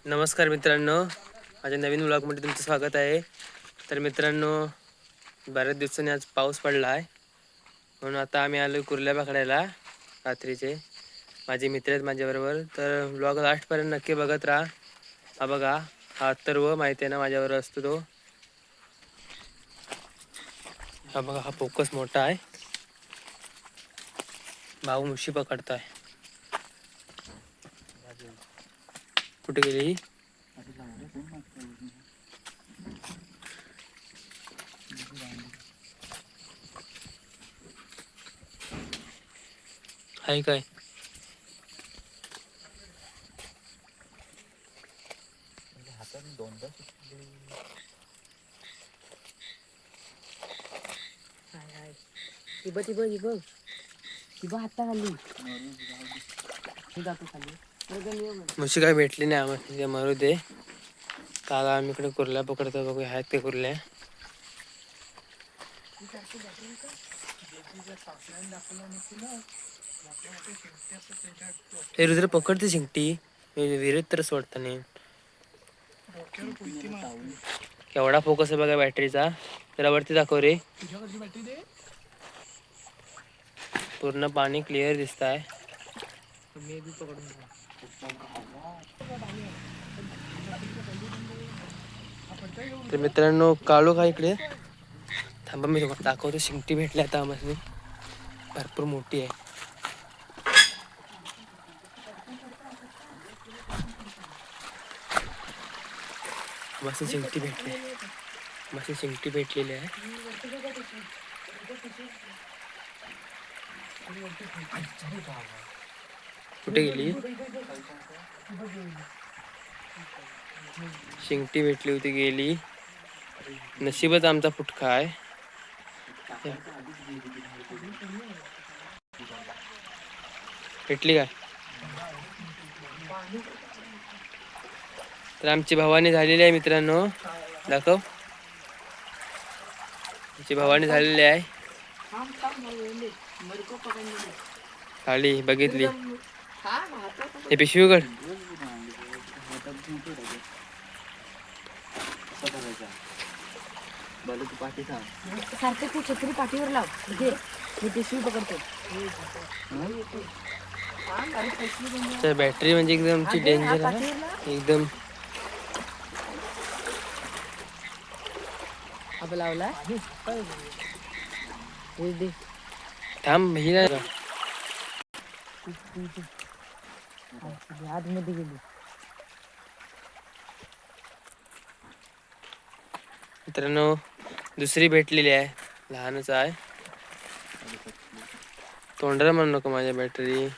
नमस्कार मित्रांनो, माझ्या नवीन व्लॉगमध्ये तुमचं स्वागत आहे. तर मित्रांनो, बऱ्याच दिवसांनी आज पाऊस पडला आहे, म्हणून आता आम्ही आलो कुर्ल्या पकडायला रात्रीचे. माझे मित्र आहेत माझ्याबरोबर, तर व्लॉग लास्टपर्यंत नक्की बघत राहा. हा बघा, हा अथर्व माहिती आहे ना माझ्याबरोबर असतो तो. हा बघा, हा फोकस मोठा आहे. भाऊ मुशी पकडताय. कुठे गेली? आहे काय? मुशी काय भेटली नाही आम्हाला, मरू दे. काल आम्ही इकडे कुर्ल्या पकडतो, बघू आहेत ते कुर्ल्या. हे रुद्र पकडते शिंगटी, विहिरीत तर सोडता नाही. केवढा फोकस आहे बघा बॅटरीचा. जरा वरती दाखव रे. पूर्ण पाणी क्लिअर दिसत आहे. तर मित्रांनो, काळू का इकडे थांबा, मी तुम्हाला दाखवतो. शिंगटी भेटली आता आम्हाला, भरपूर मोठी आहे. मस्त शिंगटी भेटली, मस्त शिंगटी भेटलेली आहे. कुठे गेली? शिंगटी भेटली होती, गेली. नशीबच आमचा फुटका आहे. भेटली काय? तर आमची भवानी झालेली आहे मित्रांनो, दाखव. आमची भवानी झालेली आहे. खाली बघितली. हे पिशवी उघड. सारखं तू छत्री पाठीवर लाव, घे मी पिशवी पकडतो. बॅटरी म्हणजे एकदम डेंजर आहे, एकदम. अब लावला थांब, ही नाही का? आतमध्ये गेली. मित्रांनो, दुसरी भेटलेली आहे, लहानच आहे. तोंडाला म्हणू नको माझ्या बॅटरी.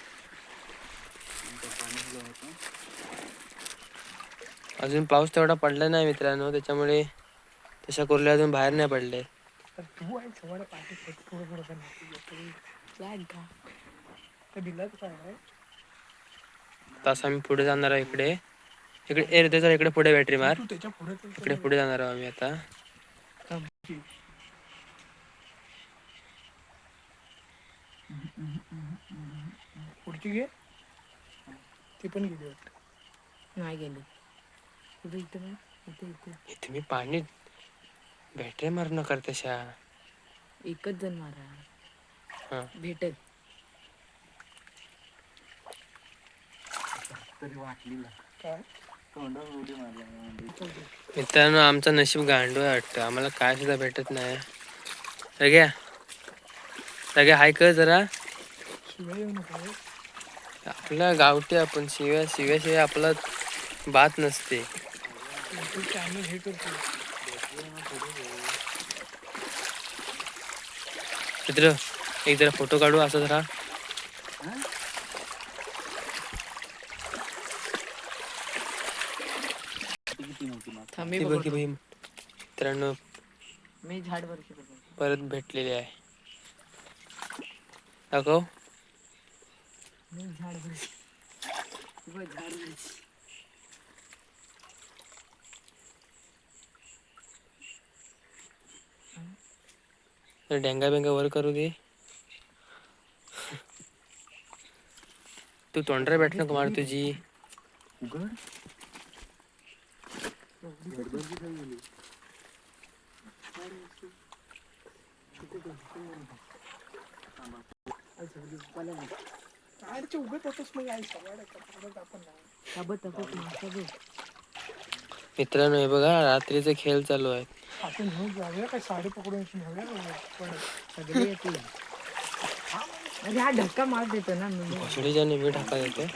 अजून पाऊस तेवढा पडला नाही मित्रांनो, त्याच्यामुळे तशा कुर्ल्या अजून बाहेर नाही पडले. तसं आम्ही पुढे जाणार आहे. इकडे इकडे त्याचा इकडे पुढे बॅटरी मार. इकडे पुढे जाणार आहोत आम्ही आता. पुढची घे, ती पण गेली वाटतं. नाही गेली. कुठे इथं नाही, इथे इथे तुम्ही पाणी बॅटरी मारणं करतशा. एकच जण मारा, हा भेटत तरी वाटली काय. मित्रांनो, आमचं नशीब गांडू आहे वाटतं, आम्हाला काय सुद्धा भेटत नाही. सगळ्या सगळ्या हाय कर जरा. आपल्या गावठी आपण शिव्याशिवाय आपला बात नसते. मित्र, एक जरा फोटो काढू असं जरा. ती बघी बाई मित्रांनो, मी झाडवर परत भेटलेली आहे. दाखव. मी झाडवर डेंगा बेंगा वर करू दे. तू तोंडरा बॅट नको मार तुझी. काढचे उगत होतच मग आई सगळ्या पकडत आपण मित्रांनो हे बघा रात्रीचे खेळ चालू आहेत. आपण घेऊन जाऊया काय साडी पकडून नेऊया पडत सगळे येतील. अरे हा धक्का मार देतो ना मी भोसडीच्या मी टाका येते.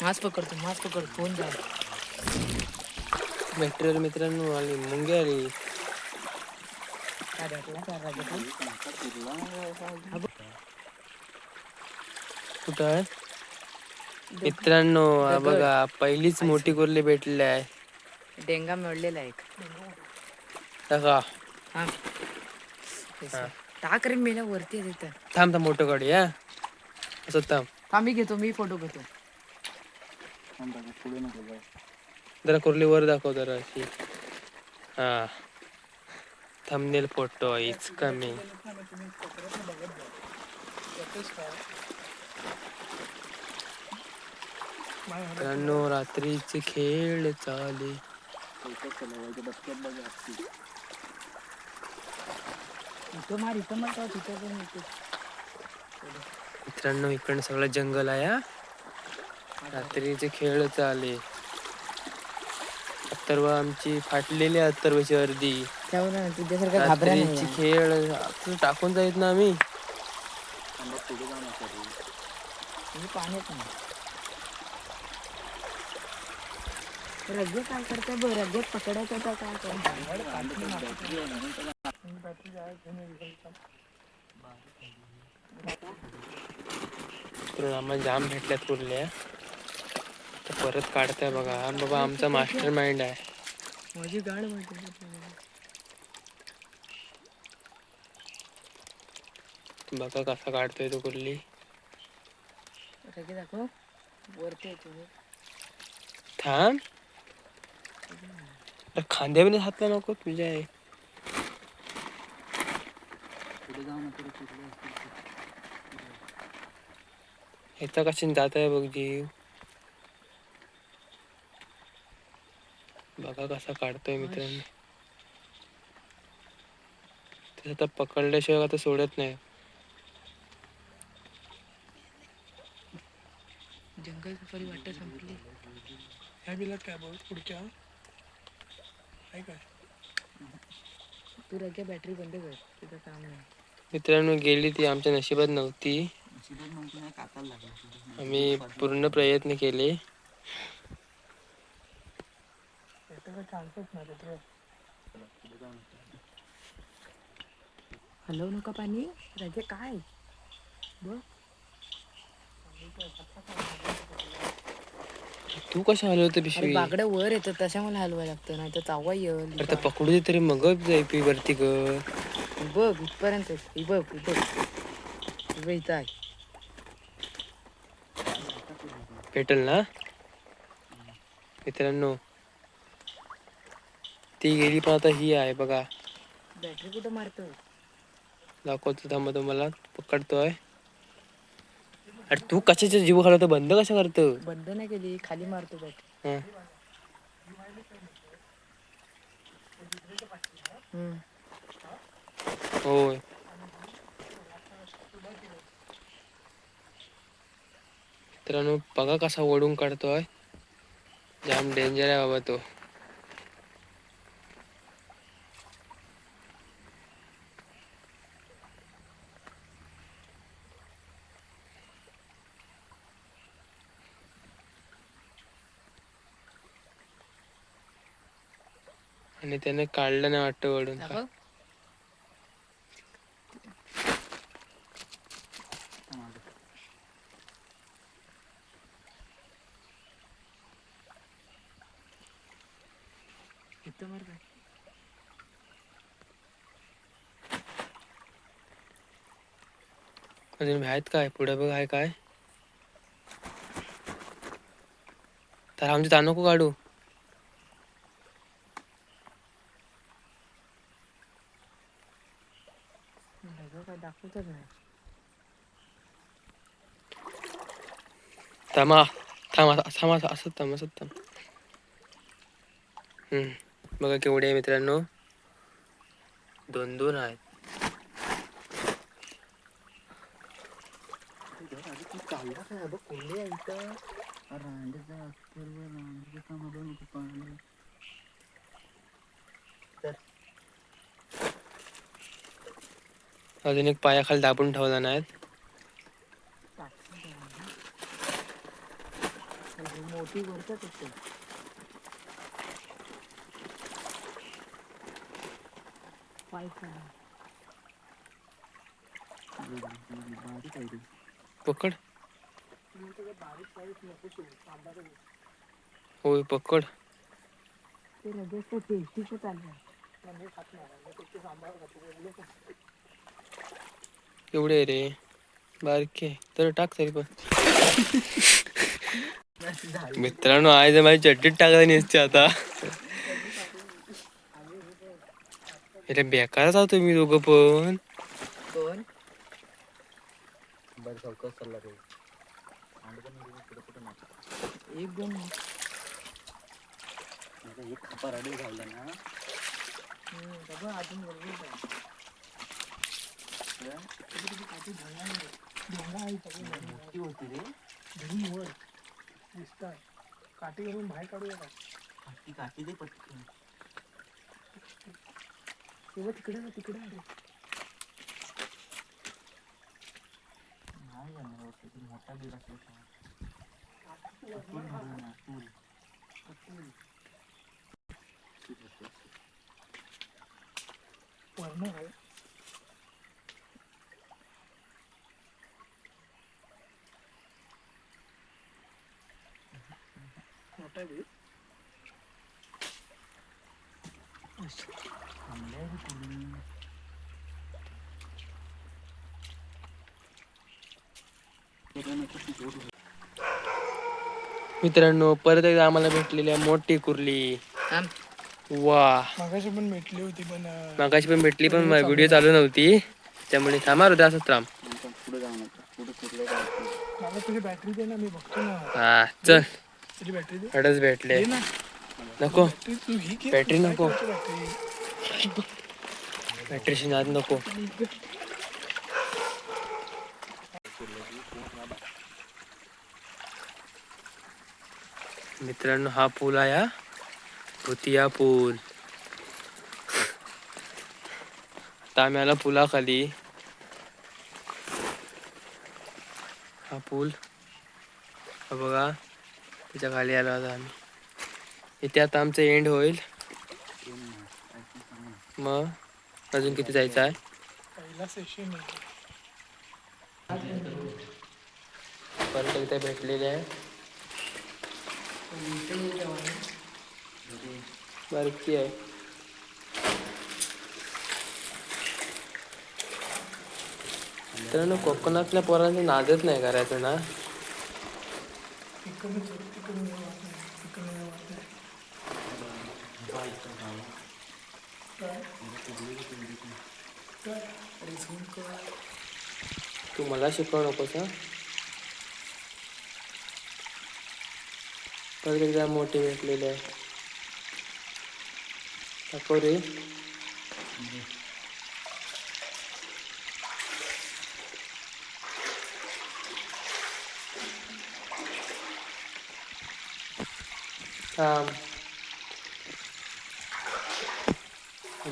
मास पकड फोन जा मॅटेरियल मित्रांनो आली मुंगी आली. कुठं आहे मित्रांनो? हा बघा पहिलीच मोठी कुर्ली भेटलेली आहे. डेंगा मिळलेला एक का हा टाक रे मेला वरती येत थांब थांब मोठं काढू या असं थांब. मी घेतो मी फोटो घेतो. जरा कुर्ली वर दाखव जरा अशी. हा थंबनेल फोटो इज कमिंग. मित्रांनो रात्रीचे खेळ चाले. मित्रांनो इकडनं सगळं जंगल आहे हा. रात्रीचे खेळ चाले. अथर्व आमची फाटलेली अथर्वची अर्धी. तुझ्यासारखा रात्रीची खेळ टाकून जाईत ना आम्ही. पाण्यात नाही रग्गे काय करते बरं रग्गे पकडायचं तर काय तर आम्हाला जाम भेटल्यात कुर्ल्या. तर परत काढताय बघा. हा बाबा आमचा मास्टर माइंड आहे. माझी गाड माहिती बघा कसा काढतोय तो कुर्ली. रग्गे दाखव वरती थांब खांद्यामध्ये हात नको तुझ्या आहे. ह्याचा कशाने जात आहे बघ जीव. बघा कसा काढतोय मित्रांनो. त्याचं तर पकडल्याशिवाय आता सोडत नाही. जंगल सफारी वाटत संपली. ह्या बिलात काय बघ पुढच्या आहे काय तू रग्या बॅटरी बंद कर तिथं काम नाही. मित्रांनो गेली ती आमच्या नशिबात नव्हती. आम्ही पूर्ण प्रयत्न केले. हलवू नका पाणी रगे काय बघ. तू कशा हलवतो पिशवी? बागड्या वर येतं तशा मला हलवायला लागतं नाही तर चावा येईल. अरे तर पकडू दे तरी मग जाई पी वरती ग. बघ इथपर्यंत बघ इथं आहे. पेटल ना मित्रांनो. ती गेली पण आता ही आहे बघा. बॅटरी कुठं मारतो दाखवतो थांबा तुम्हाला. पकडतोय. अरे तू कशाचा जीव घालवतो? बंद कशा करतो? बंद नाही केली खाली मारतो बॅटरी. होय मित्रांनो बघा कसा ओढून काढतोय. जाम डेंजर आहे बाबा तो. आणि त्याने काढलं नाही वाटतं ओढून. इथं मार काय अजून आहेत काय पुढे बघ आहे काय. तर आमची ताण नको काढू. काय दाखवतच नाही. थांबा थांब थांब असंच थांब असंच थांब. बघा केवढे आहे मित्रांनो, 2-2 आहेत. चालला काय बघ कोल्हे आहे इथं. रांडेचा अथर्व रांडेचा मध्ये नको पाणी. अजून एक पायाखाली दाबून ठेवला नाहीत. मोठी वरतच असते. बारीक आहे रे. पकड. बारीक साईज नको तू सांबार. होय पकड. ते लगेच टेस्टीचं चाललं. मी खात नाही ते सांबार खातो. एवढे आहे रे, बारके तर टाक तरी पण. मित्रांनो आज माझी चड्डीत टाकायला नसते आता. अरे बेकारच आहो तुम्ही दोघं पण. कोण बरं चौकस चालला रे. एक दोन एक खपाराडी घावला ना. अजून मोठी होती रे. दिसतात काठी करून बाहेर काढूया का. काठी काठी दे पटकन. तेव्हा तिकडे ना तिकडे अरे. नाही जाणार होतं मोठा बीर असला वरण आहे. मोठा बीर मित्रांनो परत एकदा आम्हाला भेटलेली आहे मोठी कुर्ली. वा, मागाशी पण भेटली होती पण मागाशी पण भेटली पण व्हिडिओ चालू नव्हती त्यामुळे थांबणार होते असंच थांब. पुढे जाऊ नका. पुढे फिरलं मला तुझी बॅटरी दे ना, मी बघतो ना. हा चल, तुझी बॅटरी दे. हडच भेटले. दे ना नको बॅटरी तू ही घे. बॅटरी काय नको. करायची बॅटरी. बॅटरीशी नाद नको. मित्रांनो हा पूल आहे हा भुतिया पूल. आता आम्ही आला पुलाखाली. हा पूल हा बघा, त्याच्या खाली आला होता आम्ही. इथे आता आमचं एंड होईल. मग अजून किती जायचं आहे. पहिला सेशन आहे. परत एकदा भेटलेले आहे. बारकी आहे. तर कोकणातल्या पोरांचं नादच नाही करायचं ना. तिकडून तिकडून तिकडून तू मला शिकवू नकोस हा. परत एकदा मोठी भेटलेली आहे. दाखव रे. थांब.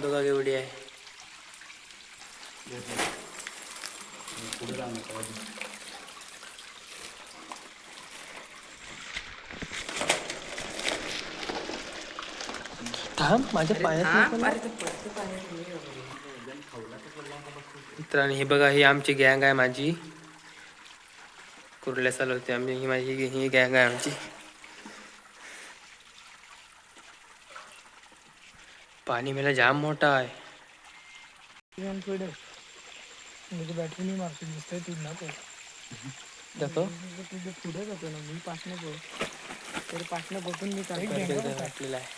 बघा केवढी आहे. पुढे जाऊ नका. थांब माझ्या पायात. मित्रांनो हे बघा, ही आमची गँग आहे माझी. कुर्ल्या चालवते आम्ही. ही माझी ही गँग आहे आमची. पाणी मेला जाम मोठा आहे. म्हणजे बॅटरी मी मारतो दिसतंय तू ना. दाखव. तुझं पुढे जातो ना मी पासनं बघ. तर पासनं बघून मी काय भेटलेला आहे.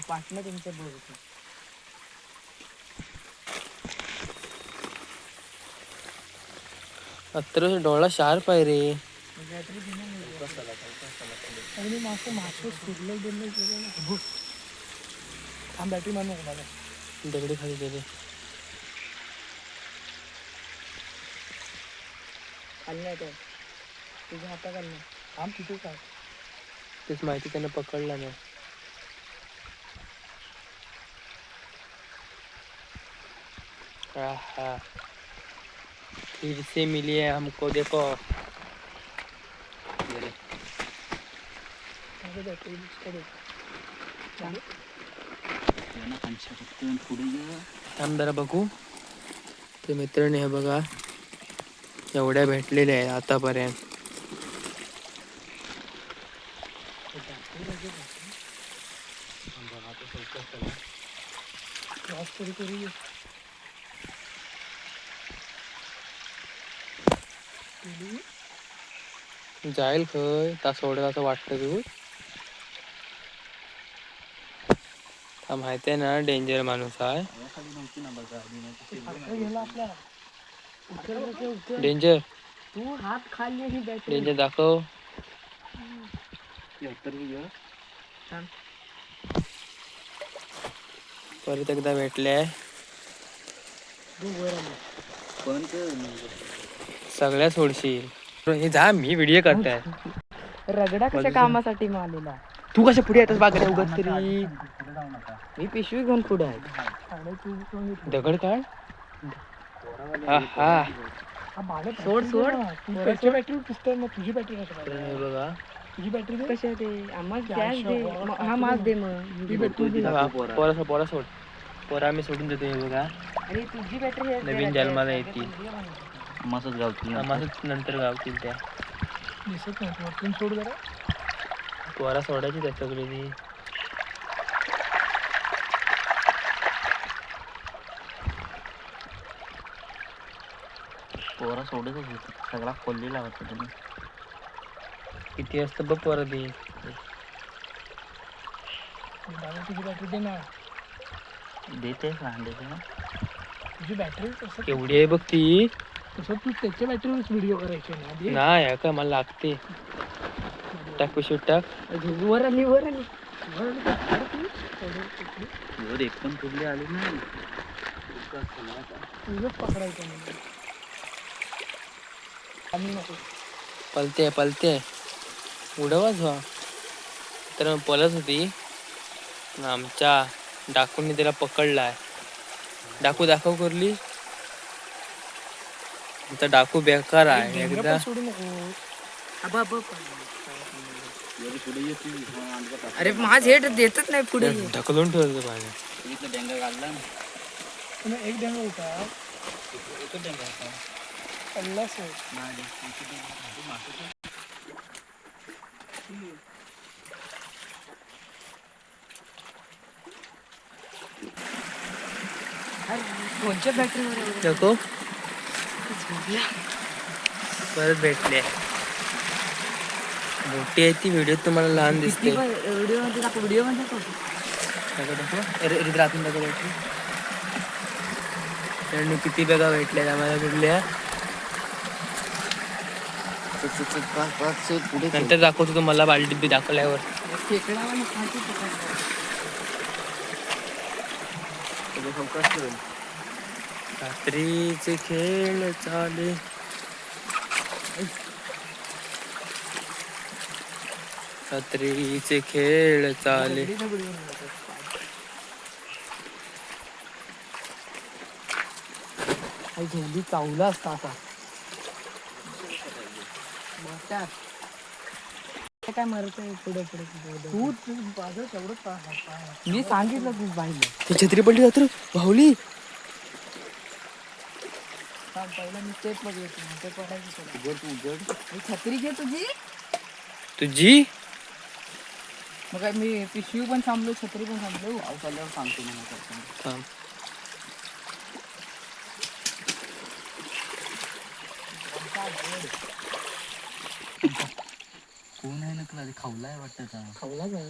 पासनं तुमचं बघ. अत्र डोळा शार्प आहे रे. बॅटरी आणि मी मागचं सोडलं गेलं गेलं ना हो. थांब बॅटरी मारू नको मला. दगडी खाली गेले. खाली नाही तर तुझ्या हातात आलं थांब तिथे काय तेच माहिती त्यानं पकडला नाही. आहा, फिर से मिली है हमको देखो. बॅटरी पुढे गेलं. थांब जरा बघू. ते मित्रांनी हे बघा एवढ्या भेटलेल्या आहेत आतापर्यंत. क्रॉस तरी करू. जाईल खय तास एवढं असं वाटतं तू. हा माहिती आहे ना डेंजर माणूस आहे. गेला आपला डेंजर तू हात खाली ही बॅटरी डेंजर दाखव. परत एकदा भेटले. पण सगळ्या सोडशील. हे जा मी व्हिडिओ काढताय. रगडा कशा कामासाठी आलेला. तू कशा पुढे येतात बागड्या उगत तरी. मी पिशवी घेऊन पुढे आहे. दगड काढ. हा हा सोड त्याची बॅटरी पुसतोय मग तुझी बॅटरी हे बघा तुझी बॅटरी कशा ते आम्हाला गॅस दे. हा मास दे मग ती बॅटरी पोरा सोड. पोरा आम्ही सोडून देतो. हे बघा आणि तुझी बॅटरी नवीन जन्माला येतील. मसच गावतील आम्हाला नंतर गावतील त्या. दिसत नाही वरतून सोड जरा. पोरा सोडायची त्या सगळी ती. पोरा सोडतच होत. सगळा खोललेला होता तुम्ही. किती असतं बघ पोरा ती. तुझी बॅटरी दे ना. देते सांगते ना तुझी बॅटरी तसं केवढी आहे बघ ती. तसं तू त्याच्या बॅटरीवरच व्हिडिओ करायचे ना. नाही का मला लागते. टाक पिशवीत टाक. वर आली वर आली. वर एक पण कुठली आली नाही. तुझंच पकडायचं म्हणजे आम्ही नको. पलते उडवाच व्हा. तर पलत होती. आमच्या डाकूंनी त्याला पकडलाय. डाकू दाखव करली. आमचा डाकू बेकार आहे. एकदा सोडू नको. अरे माझ हेड देतच नाही पुढे. ढकलून ठेवलं पाहिजे. डेंगा काढला पण एक डेंगा होता. एकच डेंगा होता. पल्लाच कोणच्या बॅटरीवर नको परत भेटले. मोठी आहे ती. व्हिडिओ तुम्हाला लहान दिसते. व्हिडिओ मध्ये दाखव. व्हिडिओ मध्ये दाखव. त्यांनी किती बॅगा भेटल्या आम्हाला कुठल्या. नंतर दाखवतो तुम्हाला बालडीत बी दाखवल्यावर. रात्रीचे खेळ चाले. रात्रीचे खेळ चाले. झोंबी चावला असता असा. काय मरत आहे पुढे तू माझं तेवढं मी सांगितलं तू पाहिलं. ती छत्री पडली रात्र भाऊली. पहिला मी तेच बघितलं. छत्री घे तुझी. तुझी मग काय मी पिशवी पण थांबलो. छत्री पण थांबलो. पाऊस आल्यावर सांगतो मला. थांब. कोण आहे नकला. खावलाय वाटतं. खावला का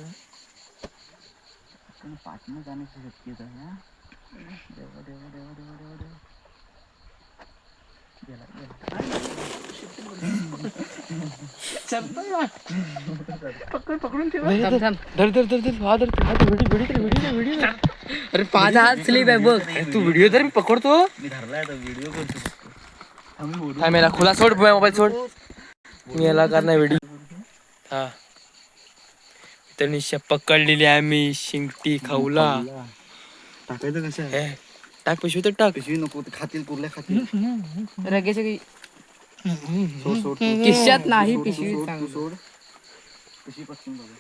पाठनं जाण्याची शक्यता आहे. देवा देवा देवा देवा देवा देवा. गेला पकडून ठेव. धर धर धर धर धर हा धर व्हिडिओ अरे 5 हात स्लिप आहे बघ. तू व्हिडिओ धर मी पकडतो. मी धरलाय आता व्हिडिओ करतो. आम्ही बोलू. थांब याला खुला सोड मोबाईल सोड. मी याला करणार व्हिडिओ. हा तर निश्चय पकडलेली आम्ही शिंगटी खाऊला. टाकायचं कसं आहे? हे टाक पिशवी तर टाक. पिशवी नको ते खातील कुर्ल्या खातील. रगेच सोड सोड किशात नाही पिशवी तू सांग. सोड. पिशवी पटकन बघा.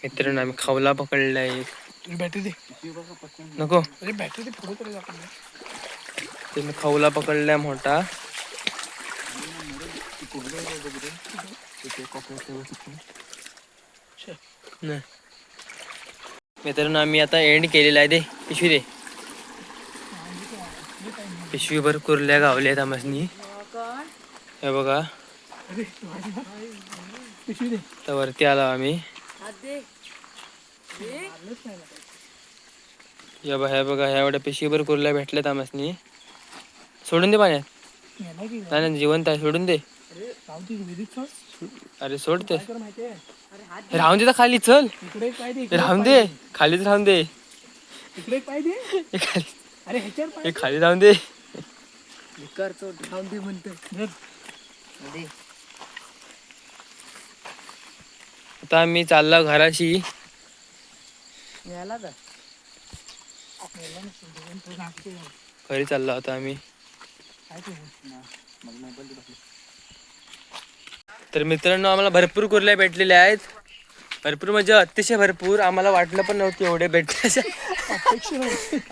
मित्रांनो आम्ही खाऊला पकडलाय. बॅटरी दे. पिशवी बघा पटकन. नको अरे बॅटरी दे पुढे तरी आपण. ते मी खाऊला पकडलाय मोठा. नाही. मित्रांनो आम्ही आता एंड केलेला आहे. दे पिशवी दे. पिशवीभर कुर्ल्या गावल्या आहेत आम्हासनी. हे बघा पिशवी दे. तर वरती आलो आम्ही. हे बघा ह्या एवढ्या पिशवीभर कुर्ल्या भेटल्यात आम्हासनी. सोडून दे पाण्यात. नाही नाही जिवंत आहे सोडून दे. अरे सोड ते. हे राहून दे तर खाली चल. इकडे पाय दे. हे राहून दे खालीच राहून दे. इकडे पाय दे. हे खाली अरे ह्याच्यावर पाय हे खाली राहून दे. करतो राहून दे म्हणतो. आता मी चाललो घराशी. याला का घरी चाललो आता आम्ही. तर मित्रांनो आम्हाला भरपूर कुर्ल्या भेटलेल्या आहेत. भरपूर म्हणजे अतिशय भरपूर. आम्हाला वाटलं पण नव्हती एवढे भेटतील अशा.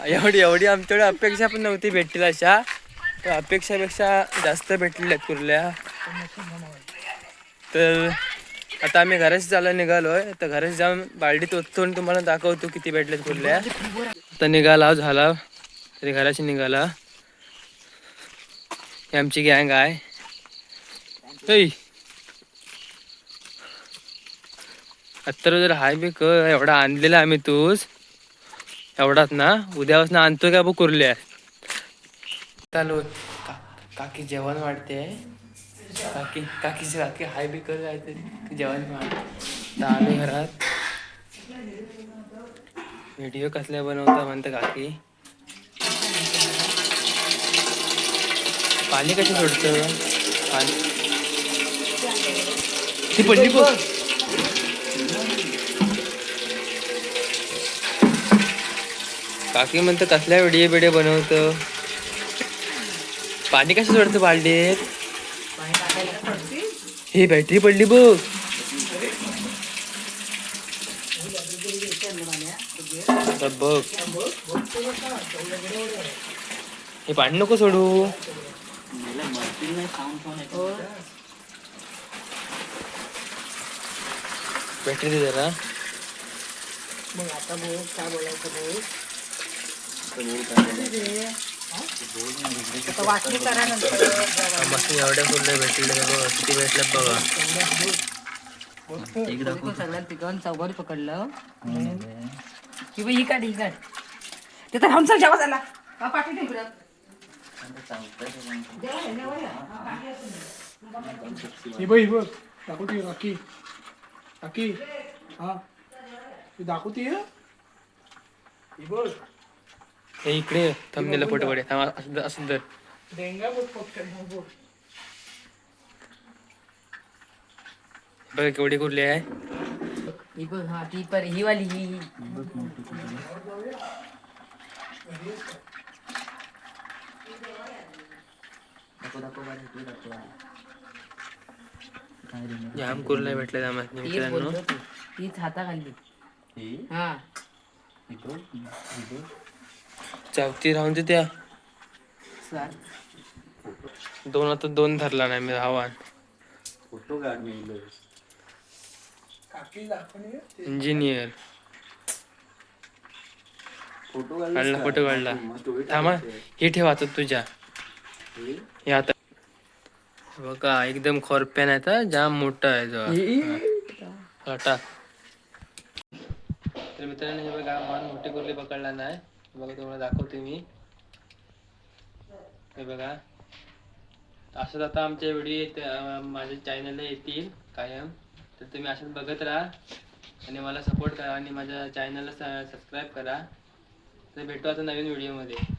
एवढी आमच्याकडे अपेक्षा पण नव्हती भेटतील अशा. तर अपेक्षापेक्षा जास्त भेटलेल्या आहेत कुर्ल्या. तर आता आम्ही घराशी चालला निघालोय. तर घराशी जाऊन बालडीत ओततो आणि तुम्हाला दाखवतो किती भेटलेत कुर्ल्या. आता निघाला झाला तरी घराशी निघाला. ही आमची गँग आहे. आता जर हाय बी एवढा आणलेला आम्ही तूच एवढाच ना. उद्यापासून आणतो का बघ कुर्ल्या. चालू काकी जेवण वाढते. काकी हाय बी कर काहीतरी जेवण वाढते. तर आम्ही घरात व्हिडिओ कसल्या बनवता म्हणते काकी. पाणी कशी सोडतं पाणी ती पडली बघ. काकी म्हणतं कसल्या व्हिडिओ बनवतं. पाणी कसं सोडतं बालडीत. ही बॅटरी पडली बघ. बघ हे पाणी नको सोडू. बॅटरी दे जरा. मग आता बोल काय बोलायचं बोल. वाटणी करा नंतर. मस्त एवढ्या कुर्ल्या भेटल्या बघा. किती भेटल्या बघा. सगळ्यांना पिकवून चौघारी पकडलं की ही काढ ही काढ. ते तर राहून जेव्हा झाला पाठी ठेव. ही बघ दाखवते काकी काकी. हा दाखवते ही बघ. हे इकडे थंबनेल फोटो पडे असं तर डेंगा बघ पटकन बघ. बघा केवढी कुर्ली आहे. ही बघ. हा ती पर ही वाली ही जाम कुर्ल्या भेटल्या आम्हाला मित्रांनो. तीच हाताखाली. हा चावती राहून दे त्या. दोन आता दोन धरला नाही मी आव्हान. फोटो काढ मी इंजिनियर फोटो काढला फोटो काढला. थांबा हे ठेवा आता तुझ्या. हे आता बघा एकदम खोरप्यान आहे. तर जाम मोठा आहे जो. टाक. तर मित्रांनो हे बघा मान मोठी कुर्ली पकडला नाही. बघा तुम्हाला दाखवते मी. हे बघा असंच आता आमचे व्हिडिओ माझ्या चॅनलला येतील कायम, तर तुम्ही असंच बघत राहा आणि मला सपोर्ट करा आणि माझ्या चॅनलला सबस्क्राईब करा. तर भेटू आता नवीन व्हिडिओमध्ये.